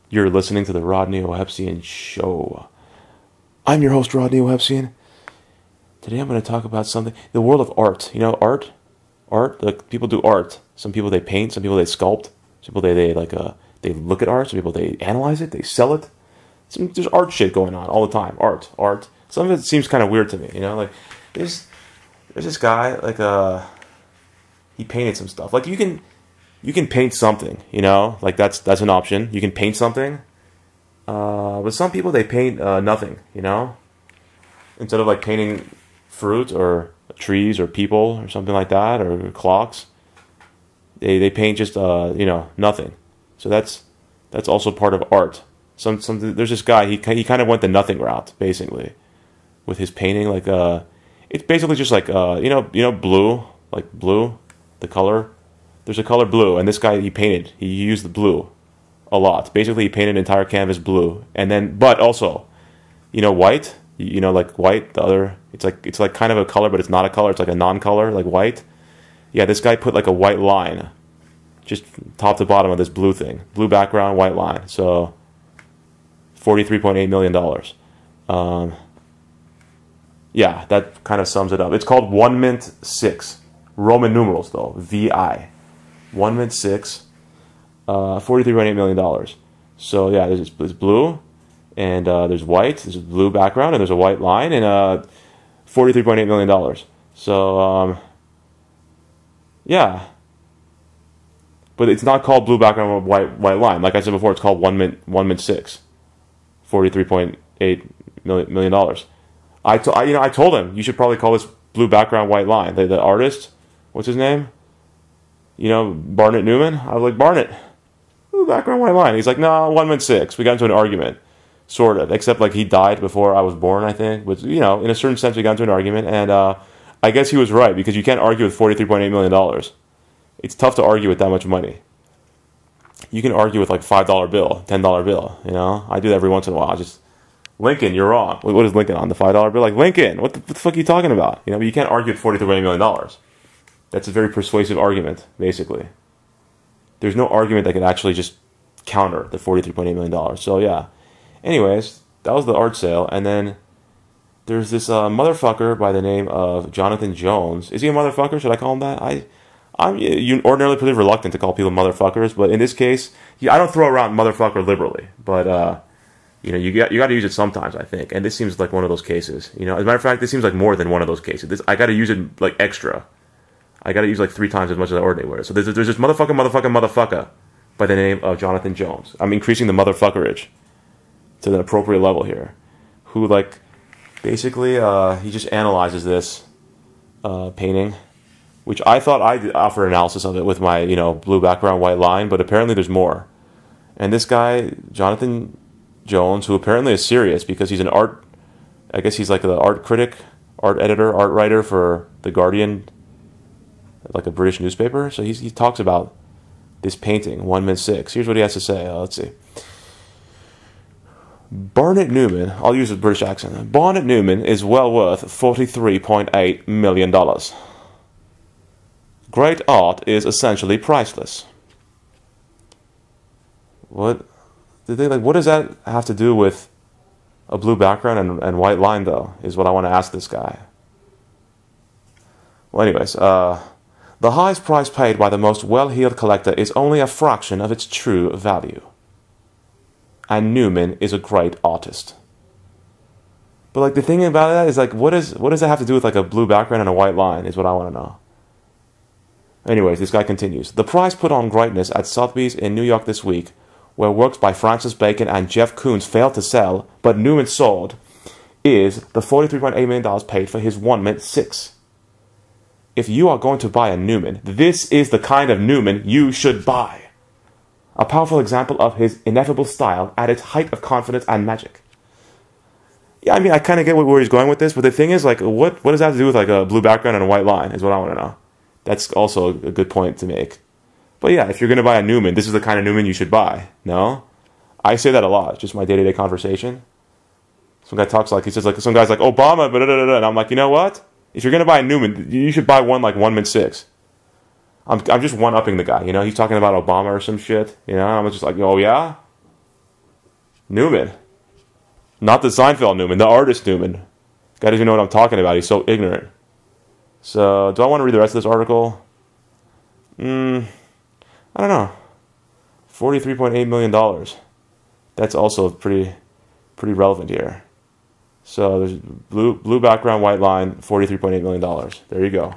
You're listening to the Rodney Ohepsian Show. I'm your host, Rodney Ohepsian. Today I'm going to talk about something, the world of art. You know, art? Art, like people do art. Some people they paint, some people they sculpt, some people they look at art, some people they analyze it, they sell it. There's art shit going on all the time. Art. Some of it seems kind of weird to me, you know, like there's this guy, like he painted some stuff. Like you can paint something, you know, like that's an option. You can paint something. But some people they paint nothing, you know? Instead of like painting fruit or trees or people or something like that, or clocks, they paint just you know, nothing. So that's also part of art. There's this guy, he kind of went the nothing route basically with his painting. Like it's basically just like you know blue, like blue, the color. There's a color blue, and this guy he used the blue a lot. Basically he painted an entire canvas blue, and then but also, you know, white. You know, like white, the other, it's like kind of a color, but it's not a color. It's like a non-color, like white. Yeah, this guy put like a white line, just top to bottom of this blue thing, blue background, white line. So, $43.8 million. Yeah, that kind of sums it up. It's called Onement VI, Roman numerals though, VI, Onement VI, $43.8 million. So yeah, there's blue. And there's white, there's a blue background, and there's a white line, and $43.8 million. So, yeah. But it's not called blue background with white line. Like I said before, it's called Onement VI, $43.8 million. I told him, you should probably call this blue background, white line. The artist, what's his name? You know, Barnett Newman? I was like, Barnett, blue background, white line. He's like, no, Onement VI. We got into an argument. Sort of, except like he died before I was born, I think. But, you know, in a certain sense, we got into an argument, and I guess he was right, because you can't argue with $43.8 million. It's tough to argue with that much money. You can argue with like $5 bill, $10 bill, you know? I do that every once in a while. Lincoln, you're wrong. What is Lincoln on, the $5 bill? Like, Lincoln, what the fuck are you talking about? You know, but you can't argue with $43.8 million. That's a very persuasive argument, basically. There's no argument that can actually just counter the $43.8 million. So, yeah. Anyways, that was the art sale, and then there's this motherfucker by the name of Jonathan Jones. Is he a motherfucker? Should I call him that? I'm ordinarily pretty reluctant to call people motherfuckers, but in this case, I don't throw around motherfucker liberally. But you know, you got to use it sometimes, I think, and this seems like one of those cases. You know, as a matter of fact, this seems like more than one of those cases. I got to use it like extra. I got to use like 3 times as much as I ordinarily would. So there's this motherfucker by the name of Jonathan Jones. I'm increasing the motherfuckerage to the appropriate level here, who like basically he just analyzes this painting, which I thought I'd offer analysis of it with my, you know, blue background, white line, but apparently there's more. And this guy Jonathan Jones, who apparently is serious because he's an art, I guess he's like the art critic, art editor, art writer for The Guardian, like a British newspaper. So he talks about this painting, Onement VI. Here's what he has to say. Let's see. Barnett Newman, I'll use a British accent. Barnett Newman is well worth $43.8 million. Great art is essentially priceless. What does that have to do with a blue background and white line, though, is what I want to ask this guy. Well, anyways, the highest price paid by the most well-heeled collector is only a fraction of its true value. And Newman is a great artist. But like the thing about that is like, what does that have to do with like a blue background and a white line is what I want to know. Anyways, this guy continues. The price put on greatness at Sotheby's in New York this week, where works by Francis Bacon and Jeff Koons failed to sell, but Newman sold, is the $43.8 million paid for his Onement VI. If you are going to buy a Newman, this is the kind of Newman you should buy. A powerful example of his ineffable style at its height of confidence and magic. Yeah, I mean, I kind of get where he's going with this, but the thing is, like, what does that have to do with, like, a blue background and a white line, is what I want to know. That's also a good point to make. But yeah, if you're going to buy a Newman, this is the kind of Newman you should buy, no? I say that a lot, just my day-to-day conversation. Some guy talks like, he says, like, some guy's like, Obama, and I'm like, you know what? If you're going to buy a Newman, you should buy one like Onement VI. I'm just one-upping the guy, you know? He's talking about Obama or some shit, you know? I'm just like, oh, yeah? Newman. Not the Seinfeld Newman, the artist Newman. Guy doesn't even know what I'm talking about. He's so ignorant. So, do I want to read the rest of this article? I don't know. $43.8 million. That's also pretty relevant here. So, there's blue background, white line, $43.8 million. There you go.